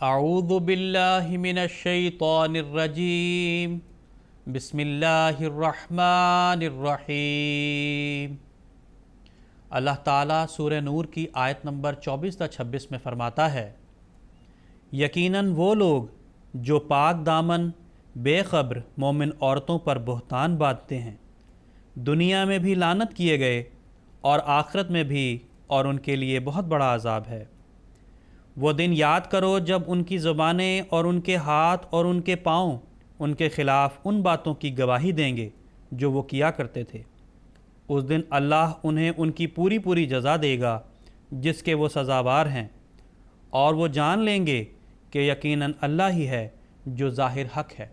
اعوذ باللہ من الشیطان الرجیم بسم اللہ الرحمن الرحیم۔ اللہ تعالیٰ سورہ نور کی آیت نمبر 24 تا 26 میں فرماتا ہے، یقیناً وہ لوگ جو پاک دامن بے خبر مومن عورتوں پر بہتان باندھتے ہیں دنیا میں بھی لعنت کیے گئے اور آخرت میں بھی، اور ان کے لیے بہت بڑا عذاب ہے۔ وہ دن یاد کرو جب ان کی زبانیں اور ان کے ہاتھ اور ان کے پاؤں ان کے خلاف ان باتوں کی گواہی دیں گے جو وہ کیا کرتے تھے۔ اس دن اللہ انہیں ان کی پوری پوری جزا دے گا جس کے وہ سزاوار ہیں، اور وہ جان لیں گے کہ یقیناً اللہ ہی ہے جو ظاہر حق ہے۔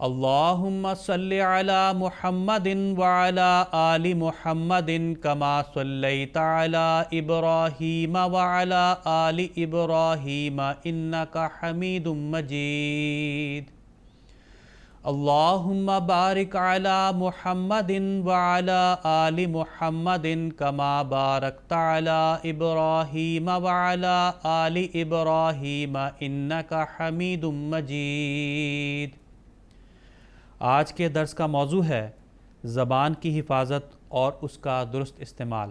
اللہم صلی علی محمد وعلی آل محمد کما صلیت علی ابراہیم وعلی آل ابراہیم انک حمید مجید۔ اللہم بارک علی محمد وعلی آل محمد کما بارکت علی ابراہیم وعلی آل ابراہیم انک حمید مجید۔ آج کے درس کا موضوع ہے زبان کی حفاظت اور اس کا درست استعمال۔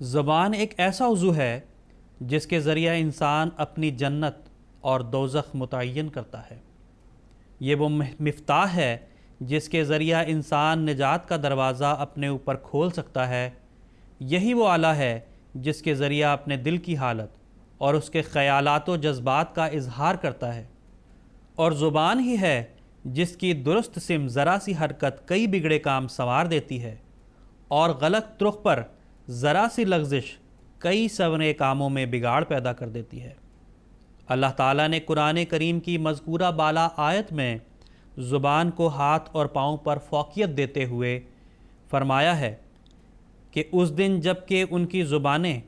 زبان ایک ایسا عضو ہے جس کے ذریعہ انسان اپنی جنت اور دوزخ متعین کرتا ہے۔ یہ وہ مفتاح ہے جس کے ذریعہ انسان نجات کا دروازہ اپنے اوپر کھول سکتا ہے۔ یہی وہ آلہ ہے جس کے ذریعہ اپنے دل کی حالت اور اس کے خیالات و جذبات کا اظہار کرتا ہے، اور زبان ہی ہے جس کی درست سم ذرا سی حرکت کئی بگڑے کام سنوار دیتی ہے، اور غلط رخ پر ذرا سی لغزش کئی سونے کاموں میں بگاڑ پیدا کر دیتی ہے۔ اللہ تعالیٰ نے قرآن کریم کی مذکورہ بالا آیت میں زبان کو ہاتھ اور پاؤں پر فوقیت دیتے ہوئے فرمایا ہے کہ اس دن جب کہ ان کی زبانیں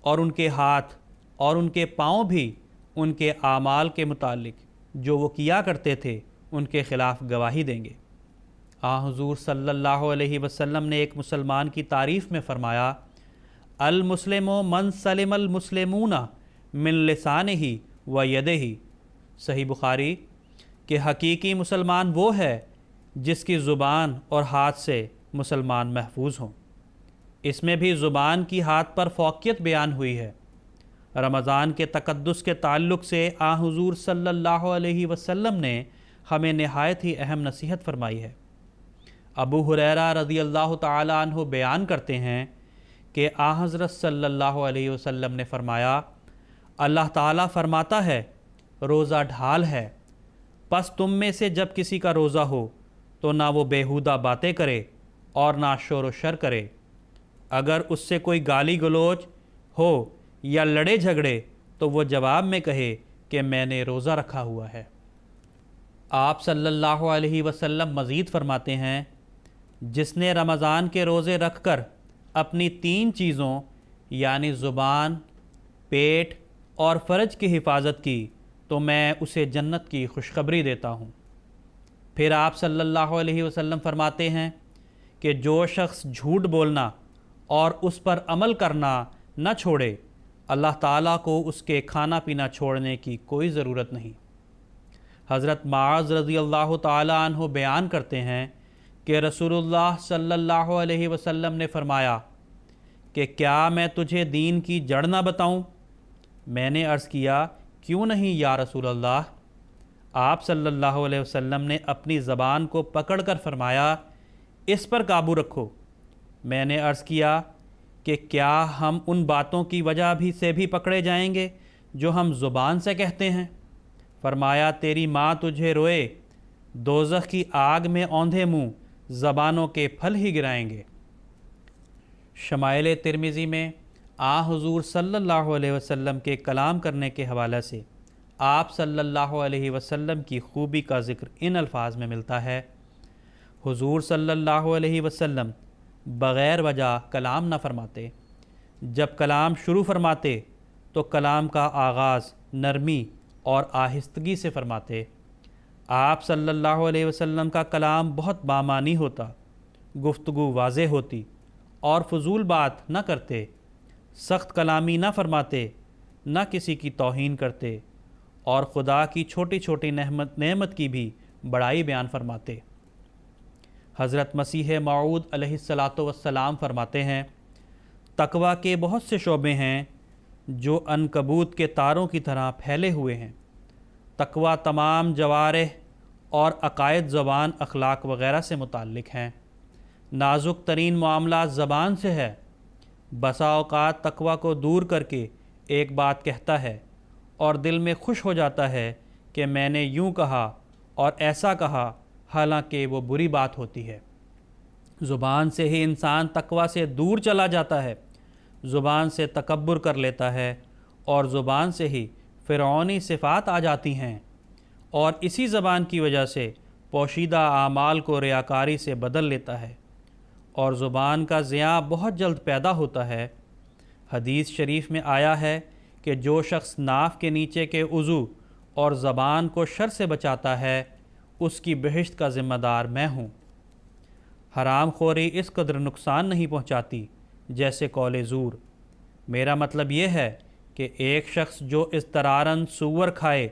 اور ان کے ہاتھ اور ان کے پاؤں بھی ان کے اعمال کے متعلق جو وہ کیا کرتے تھے ان کے خلاف گواہی دیں گے۔ حضور صلی اللہ علیہ وسلم نے ایک مسلمان کی تعریف میں فرمایا، المسلم من سلم المسلمون من لسانہ و یدہ۔ صحیح بخاری کہ حقیقی مسلمان وہ ہے جس کی زبان اور ہاتھ سے مسلمان محفوظ ہوں۔ اس میں بھی زبان کی ہاتھ پر فوقیت بیان ہوئی ہے۔ رمضان کے تقدس کے تعلق سے حضور صلی اللہ علیہ وسلم نے ہمیں نہایت ہی اہم نصیحت فرمائی ہے۔ ابو ہریرہ رضی اللہ تعالیٰ عنہ بیان کرتے ہیں کہ حضرت صلی اللہ علیہ وسلم نے فرمایا، اللہ تعالیٰ فرماتا ہے روزہ ڈھال ہے، پس تم میں سے جب کسی کا روزہ ہو تو نہ وہ بیہودہ باتیں کرے اور نہ شور و شر کرے۔ اگر اس سے کوئی گالی گلوچ ہو یا لڑے جھگڑے تو وہ جواب میں کہے کہ میں نے روزہ رکھا ہوا ہے۔ آپ صلی اللہ علیہ وسلم مزید فرماتے ہیں، جس نے رمضان کے روزے رکھ کر اپنی 3 چیزوں یعنی زبان، پیٹ اور فرج کی حفاظت کی تو میں اسے جنت کی خوشخبری دیتا ہوں۔ پھر آپ صلی اللہ علیہ وسلم فرماتے ہیں کہ جو شخص جھوٹ بولنا اور اس پر عمل کرنا نہ چھوڑے، اللہ تعالیٰ کو اس کے کھانا پینا چھوڑنے کی کوئی ضرورت نہیں۔ حضرت معاذ رضی اللہ تعالیٰ عنہ بیان کرتے ہیں کہ رسول اللہ صلی اللہ علیہ وسلم نے فرمایا کہ کیا میں تجھے دین کی جڑ نہ بتاؤں؟ میں نے عرض کیا کیوں نہیں یا رسول اللہ؟ آپ صلی اللہ علیہ وسلم نے اپنی زبان کو پکڑ کر فرمایا، اس پر قابو رکھو۔ میں نے عرض کیا کہ کیا ہم ان باتوں کی وجہ سے بھی پکڑے جائیں گے جو ہم زبان سے کہتے ہیں؟ فرمایا تیری ماں تجھے روئے، دوزخ کی آگ میں اوندھے منہ زبانوں کے پھل ہی گرائیں گے۔ شمائل ترمذی میں حضور صلی اللہ علیہ وسلم کے کلام کرنے کے حوالے سے آپ صلی اللہ علیہ وسلم کی خوبی کا ذکر ان الفاظ میں ملتا ہے، حضور صلی اللہ علیہ وسلم بغیر وجہ کلام نہ فرماتے، جب کلام شروع فرماتے تو کلام کا آغاز نرمی اور آہستگی سے فرماتے۔ آپ صلی اللہ علیہ وسلم کا کلام بہت بامانی ہوتا، گفتگو واضح ہوتی اور فضول بات نہ کرتے، سخت کلامی نہ فرماتے، نہ کسی کی توہین کرتے اور خدا کی چھوٹی چھوٹی نعمت کی بھی بڑائی بیان فرماتے۔ حضرت مسیح موعود علیہ الصلاۃ والسلام فرماتے ہیں، تقویٰ کے بہت سے شعبے ہیں جو عنکبوت کے تاروں کی طرح پھیلے ہوئے ہیں۔ تقویٰ تمام جوارح اور عقائد، زبان، اخلاق وغیرہ سے متعلق ہیں۔ نازک ترین معاملات زبان سے ہے۔ بسا اوقات تقویٰ کو دور کر کے ایک بات کہتا ہے اور دل میں خوش ہو جاتا ہے کہ میں نے یوں کہا اور ایسا کہا، حالانکہ وہ بری بات ہوتی ہے۔ زبان سے ہی انسان تقویٰ سے دور چلا جاتا ہے، زبان سے تکبر کر لیتا ہے اور زبان سے ہی فرعونی صفات آ جاتی ہیں، اور اسی زبان کی وجہ سے پوشیدہ اعمال کو ریاکاری سے بدل لیتا ہے، اور زبان کا زیاں بہت جلد پیدا ہوتا ہے۔ حدیث شریف میں آیا ہے کہ جو شخص ناف کے نیچے کے عضو اور زبان کو شر سے بچاتا ہے، اس کی بہشت کا ذمہ دار میں ہوں۔ حرام خوری اس قدر نقصان نہیں پہنچاتی جیسے قول زور۔ میرا مطلب یہ ہے کہ ایک شخص جو اضطراراً سور کھائے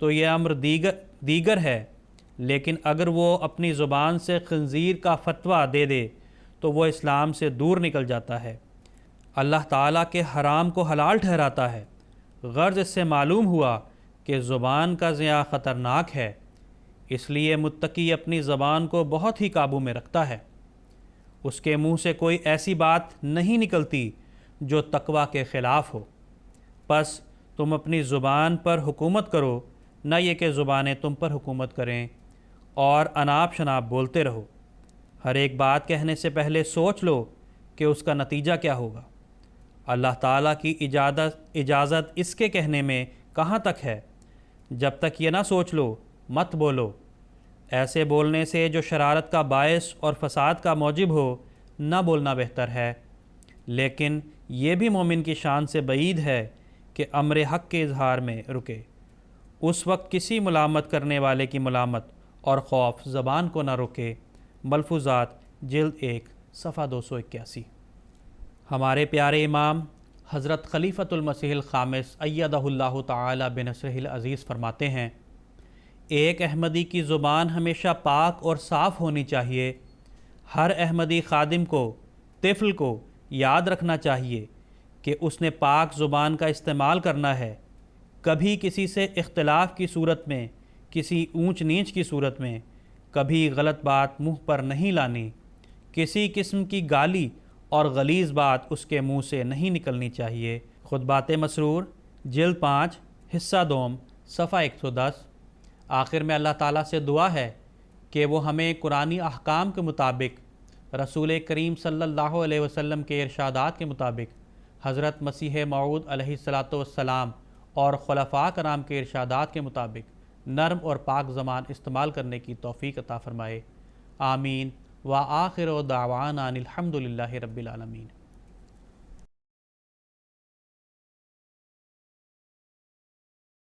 تو یہ امر دیگر ہے، لیکن اگر وہ اپنی زبان سے خنزیر کا فتویٰ دے دے تو وہ اسلام سے دور نکل جاتا ہے۔ اللہ تعالیٰ کے حرام کو حلال ٹھہراتا ہے۔ غرض اس سے معلوم ہوا کہ زبان کا زیاں خطرناک ہے، اس لیے متقی اپنی زبان کو بہت ہی قابو میں رکھتا ہے۔ اس کے منہ سے کوئی ایسی بات نہیں نکلتی جو تقویٰ کے خلاف ہو۔ پس تم اپنی زبان پر حکومت کرو، نہ یہ کہ زبانیں تم پر حکومت کریں، اور اناپ شناپ بولتے رہو۔ ہر ایک بات کہنے سے پہلے سوچ لو کہ اس کا نتیجہ کیا ہوگا۔ اللہ تعالیٰ کی اجازت اس کے کہنے میں کہاں تک ہے؟ جب تک یہ نہ سوچ لو مت بولو۔ ایسے بولنے سے جو شرارت کا باعث اور فساد کا موجب ہو، نہ بولنا بہتر ہے۔ لیکن یہ بھی مومن کی شان سے بعید ہے کہ امر حق کے اظہار میں رکے۔ اس وقت کسی ملامت کرنے والے کی ملامت اور خوف زبان کو نہ روکے۔ ملفوظات جلد 1 صفحہ 281۔ ہمارے پیارے امام حضرت خلیفۃ المسیح الخامس ایدہ اللہ تعالی بنصرہ العزیز فرماتے ہیں، ایک احمدی کی زبان ہمیشہ پاک اور صاف ہونی چاہیے۔ ہر احمدی خادم کو، طفل کو یاد رکھنا چاہیے کہ اس نے پاک زبان کا استعمال کرنا ہے۔ کبھی کسی سے اختلاف کی صورت میں، کسی اونچ نیچ کی صورت میں، کبھی غلط بات منہ پر نہیں لانی۔ کسی قسم کی گالی اور غلیظ بات اس کے منہ سے نہیں نکلنی چاہیے۔ خطبات مسرور جلد 5 حصہ 2 صفحہ 110۔ آخر میں اللہ تعالیٰ سے دعا ہے کہ وہ ہمیں قرآنی احکام کے مطابق، رسول کریم صلی اللہ علیہ وسلم کے ارشادات کے مطابق، حضرت مسیح موعود علیہ الصلاۃ والسلام اور خلفاء کرام کے ارشادات کے مطابق نرم اور پاک زبان استعمال کرنے کی توفیق عطا فرمائے۔ آمین۔ وآخر دعوانا الحمد للہ رب العالمین۔